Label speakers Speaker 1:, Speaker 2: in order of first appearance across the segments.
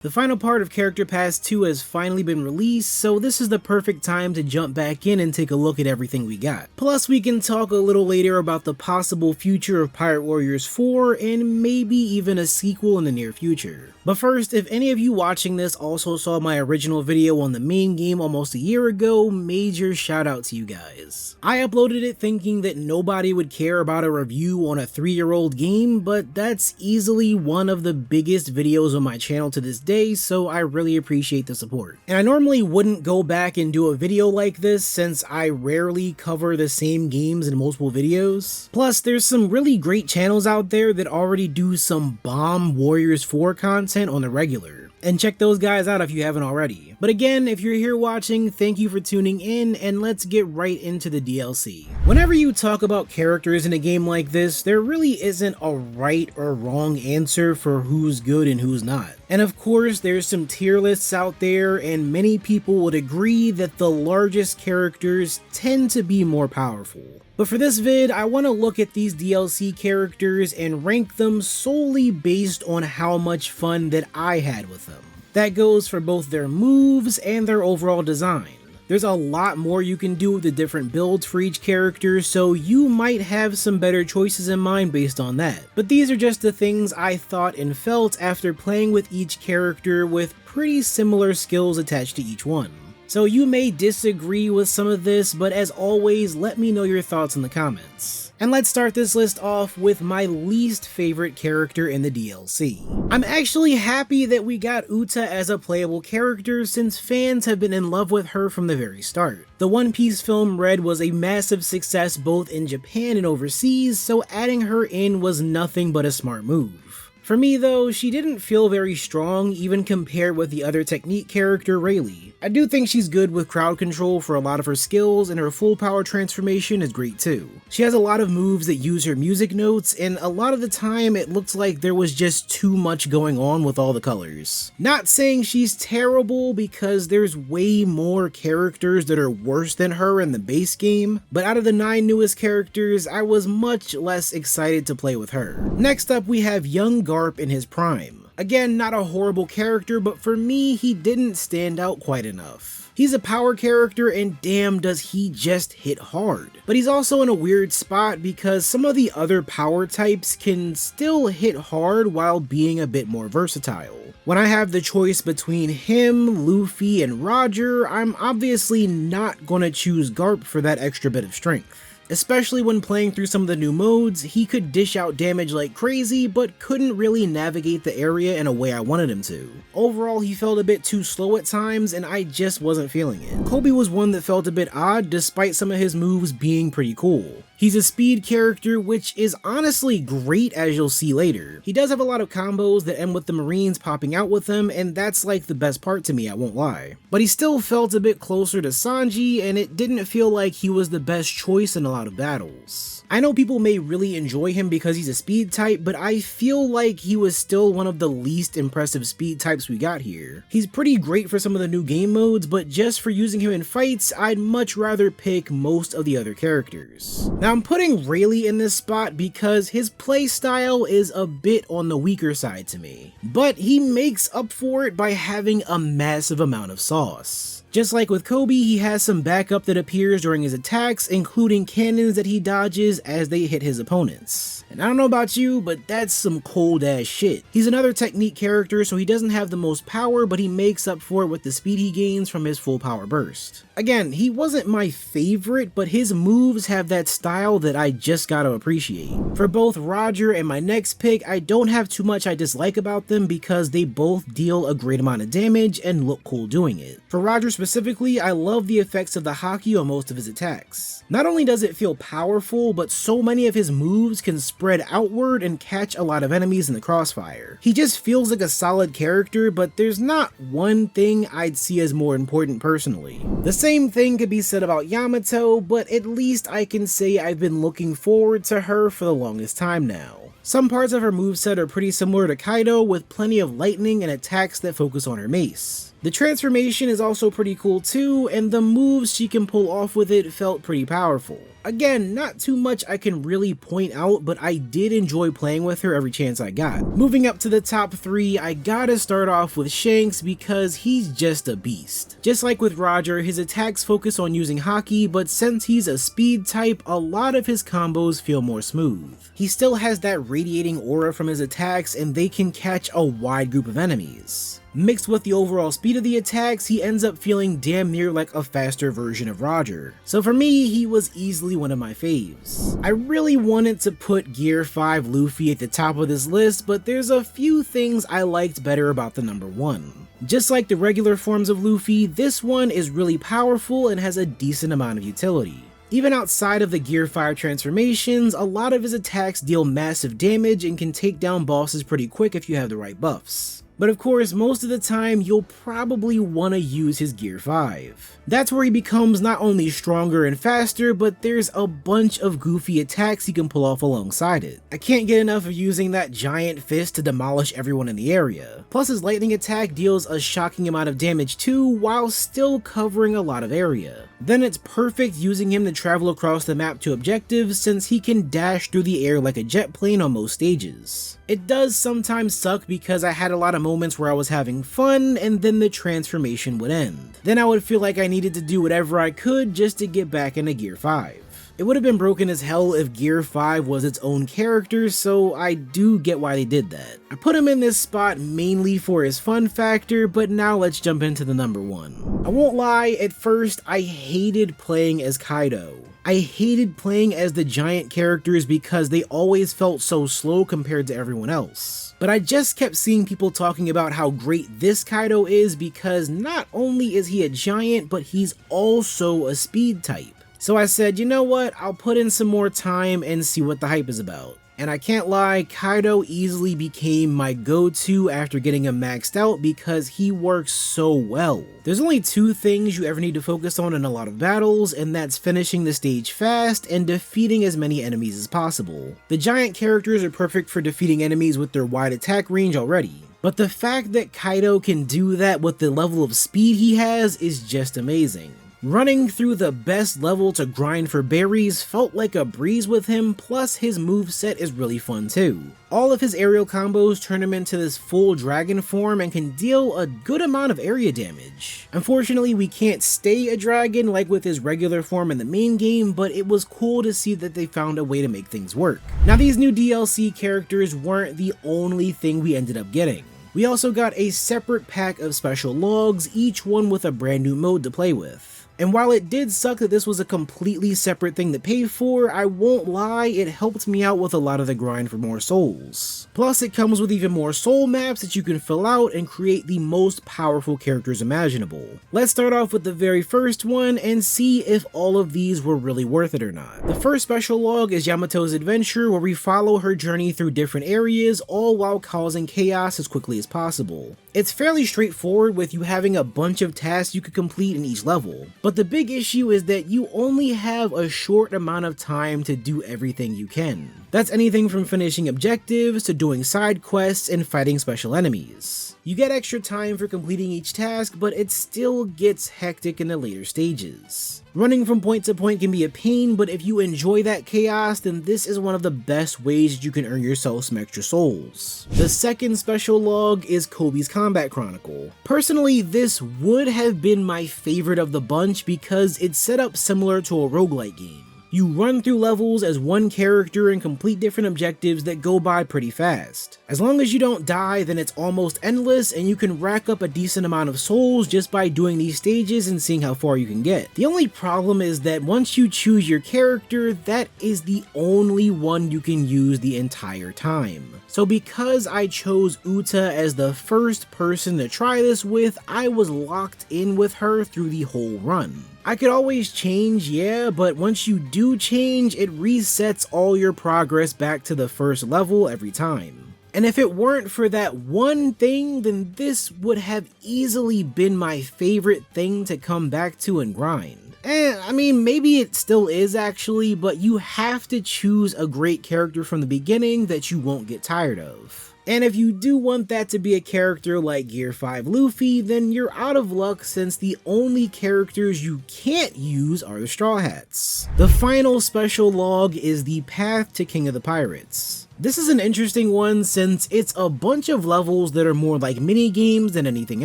Speaker 1: The final part of Character Pass 2 has finally been released, so this is the perfect time to jump back in and take a look at everything we got. Plus, we can talk a little later about the possible future of Pirate Warriors 4 and maybe even a sequel in the near future. But first, if any of you watching this also saw my original video on the main game almost a year ago, major shout out to you guys. I uploaded it thinking that nobody would care about a review on a 3-year-old game, but that's easily one of the biggest videos on my channel to this day, so I really appreciate the support. And I normally wouldn't go back and do a video like this since I rarely cover the same games in multiple videos. Plus, there's some really great channels out there that already do some bomb Warriors 4 content on the regular, and check those guys out if you haven't already. But again, if you're here watching, thank you for tuning in, and let's get right into the DLC. Whenever you talk about characters in a game like this, there really isn't a right or wrong answer for who's good and who's not. And of course, there's some tier lists out there, and many people would agree that the largest characters tend to be more powerful. But for this vid, I want to look at these DLC characters and rank them solely based on how much fun that I had with them. That goes for both their moves and their overall design. There's a lot more you can do with the different builds for each character, so you might have some better choices in mind based on that. But these are just the things I thought and felt after playing with each character with pretty similar skills attached to each one. So you may disagree with some of this, but as always, let me know your thoughts in the comments. And let's start this list off with my least favorite character in the DLC. I'm actually happy that we got Uta as a playable character since fans have been in love with her from the very start. The One Piece film Red was a massive success both in Japan and overseas, so adding her in was nothing but a smart move. For me though, she didn't feel very strong even compared with the other Technique character, Rayleigh. I do think she's good with crowd control for a lot of her skills, and her full power transformation is great too. She has a lot of moves that use her music notes, and a lot of the time it looks like there was just too much going on with all the colors. Not saying she's terrible because there's way more characters that are worse than her in the base game, but out of the 9 newest characters, I was much less excited to play with her. Next up we have young Garp in his prime. Again, not a horrible character, but for me, he didn't stand out quite enough. He's a power character, and damn does he just hit hard. But he's also in a weird spot because some of the other power types can still hit hard while being a bit more versatile. When I have the choice between him, Luffy, and Roger, I'm obviously not gonna choose Garp for that extra bit of strength. Especially when playing through some of the new modes, he could dish out damage like crazy, but couldn't really navigate the area in a way I wanted him to. Overall, he felt a bit too slow at times, and I just wasn't feeling it. Kobe was one that felt a bit odd, despite some of his moves being pretty cool. He's a speed character, which is honestly great as you'll see later. He does have a lot of combos that end with the Marines popping out with him, and that's like the best part to me, I won't lie. But he still felt a bit closer to Sanji, and it didn't feel like he was the best choice in a lot of battles. I know people may really enjoy him because he's a speed type, but I feel like he was still one of the least impressive speed types we got here. He's pretty great for some of the new game modes, but just for using him in fights, I'd much rather pick most of the other characters. Now I'm putting Rayleigh in this spot because his playstyle is a bit on the weaker side to me, but he makes up for it by having a massive amount of sauce. Just like with Kobe, he has some backup that appears during his attacks, including cannons that he dodges as they hit his opponents. And I don't know about you, but that's some cold ass shit. He's another Technique character, so he doesn't have the most power, but he makes up for it with the speed he gains from his full power burst. Again, he wasn't my favorite, but his moves have that style that I just gotta appreciate. For both Roger and my next pick, I don't have too much I dislike about them because they both deal a great amount of damage and look cool doing it. For Roger specifically, I love the effects of the Haki on most of his attacks. Not only does it feel powerful, but so many of his moves can spread outward and catch a lot of enemies in the crossfire. He just feels like a solid character, but there's not one thing I'd see as more important personally. The same thing could be said about Yamato, but at least I can say I've been looking forward to her for the longest time now. Some parts of her moveset are pretty similar to Kaido, with plenty of lightning and attacks that focus on her mace. The transformation is also pretty cool too, and the moves she can pull off with it felt pretty powerful. Again, not too much I can really point out, but I did enjoy playing with her every chance I got. Moving up to the top 3, I gotta start off with Shanks because he's just a beast. Just like with Roger, his attacks focus on using Haki, but since he's a speed type, a lot of his combos feel more smooth. He still has that radiating aura from his attacks, and they can catch a wide group of enemies. Mixed with the overall speed of the attacks, he ends up feeling damn near like a faster version of Roger. So for me, he was easily one of my faves. I really wanted to put Gear 5 Luffy at the top of this list, but there's a few things I liked better about the number 1. Just like the regular forms of Luffy, this one is really powerful and has a decent amount of utility. Even outside of the Gear 5 transformations, a lot of his attacks deal massive damage and can take down bosses pretty quick if you have the right buffs. But of course, most of the time, you'll probably want to use his Gear 5. That's where he becomes not only stronger and faster, but there's a bunch of goofy attacks he can pull off alongside it. I can't get enough of using that giant fist to demolish everyone in the area. Plus his lightning attack deals a shocking amount of damage too, while still covering a lot of area. Then it's perfect using him to travel across the map to objectives, since he can dash through the air like a jet plane on most stages. It does sometimes suck because I had a lot of moments where I was having fun and then the transformation would end. Then I would feel like I needed to do whatever I could just to get back into Gear 5. It would have been broken as hell if Gear 5 was its own character, so I do get why they did that. I put him in this spot mainly for his fun factor, but now let's jump into the number 1. I won't lie, at first I hated playing as Kaido. I hated playing as the giant characters because they always felt so slow compared to everyone else. But I just kept seeing people talking about how great this Kaido is because not only is he a giant, but he's also a speed type. So I said, you know what, I'll put in some more time and see what the hype is about. And I can't lie, Kaido easily became my go-to after getting him maxed out because he works so well. There's only 2 things you ever need to focus on in a lot of battles, and that's finishing the stage fast and defeating as many enemies as possible. The giant characters are perfect for defeating enemies with their wide attack range already. But the fact that Kaido can do that with the level of speed he has is just amazing. Running through the best level to grind for berries felt like a breeze with him, plus his moveset is really fun too. All of his aerial combos turn him into this full dragon form and can deal a good amount of area damage. Unfortunately, we can't stay a dragon like with his regular form in the main game, but it was cool to see that they found a way to make things work. Now these new DLC characters weren't the only thing we ended up getting. We also got a separate pack of special logs, each one with a brand new mode to play with. And while it did suck that this was a completely separate thing to pay for, I won't lie, it helped me out with a lot of the grind for more souls. Plus it comes with even more soul maps that you can fill out and create the most powerful characters imaginable. Let's start off with the very first one and see if all of these were really worth it or not. The first special log is Yamato's adventure, where we follow her journey through different areas, all while causing chaos as quickly as possible. It's fairly straightforward, with you having a bunch of tasks you could complete in each level, but the big issue is that you only have a short amount of time to do everything you can. That's anything from finishing objectives to doing side quests and fighting special enemies. You get extra time for completing each task, but it still gets hectic in the later stages. Running from point to point can be a pain, but if you enjoy that chaos, then this is one of the best ways you can earn yourself some extra souls. The second special log is Kobe's Combat Chronicle. Personally, this would have been my favorite of the bunch because it's set up similar to a roguelike game. You run through levels as one character and complete different objectives that go by pretty fast. As long as you don't die, then it's almost endless and you can rack up a decent amount of souls just by doing these stages and seeing how far you can get. The only problem is that once you choose your character, that is the only one you can use the entire time. So because I chose Uta as the first person to try this with, I was locked in with her through the whole run. I could always change, yeah, but once you do change, it resets all your progress back to the first level every time. And if it weren't for that one thing, then this would have easily been my favorite thing to come back to and grind. I mean, maybe it still is actually, but you have to choose a great character from the beginning that you won't get tired of. And if you do want that to be a character like Gear 5 Luffy, then you're out of luck since the only characters you can't use are the Straw Hats. The final special log is the Path to King of the Pirates. This is an interesting one since it's a bunch of levels that are more like mini-games than anything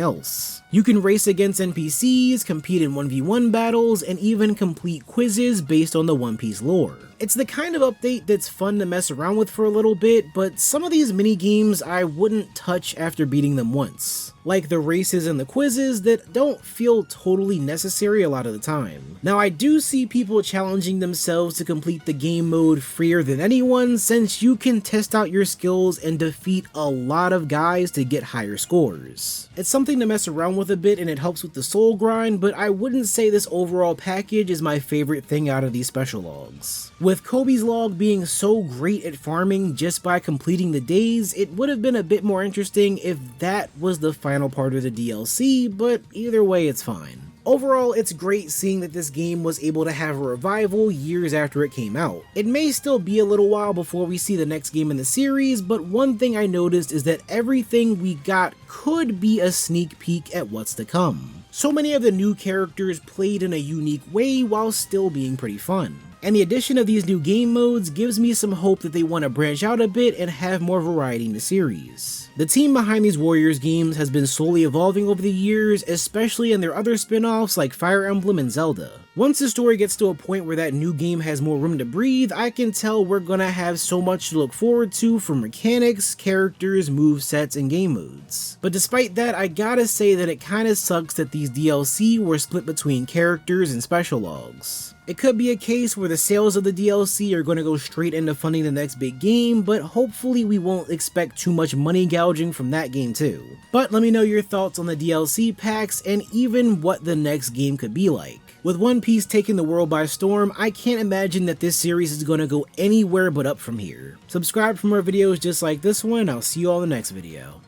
Speaker 1: else. You can race against NPCs, compete in 1v1 battles, and even complete quizzes based on the One Piece lore. It's the kind of update that's fun to mess around with for a little bit, but some of these mini-games I wouldn't touch after beating them once. Like the races and the quizzes that don't feel totally necessary a lot of the time. Now I do see people challenging themselves to complete the game mode freer than anyone since you can test out your skills and defeat a lot of guys to get higher scores. It's something to mess around with a bit and it helps with the soul grind, but I wouldn't say this overall package is my favorite thing out of these special logs. With Kobe's log being so great at farming just by completing the days, it would have been a bit more interesting if that was the final part of the DLC, but either way it's fine. Overall, it's great seeing that this game was able to have a revival years after it came out. It may still be a little while before we see the next game in the series, but one thing I noticed is that everything we got could be a sneak peek at what's to come. So many of the new characters played in a unique way while still being pretty fun. And the addition of these new game modes gives me some hope that they want to branch out a bit and have more variety in the series. The team behind these Warriors games has been slowly evolving over the years, especially in their other spin-offs like Fire Emblem and Zelda. Once the story gets to a point where that new game has more room to breathe, I can tell we're gonna have so much to look forward to from mechanics, characters, movesets, and game modes. But despite that, I gotta say that it kinda sucks that these DLC were split between characters and special logs. It could be a case where the sales of the DLC are going to go straight into funding the next big game, but hopefully we won't expect too much money gouging from that game too. But let me know your thoughts on the DLC packs and even what the next game could be like. With One Piece taking the world by storm, I can't imagine that this series is going to go anywhere but up from here. Subscribe for more videos just like this one, and I'll see you all in the next video.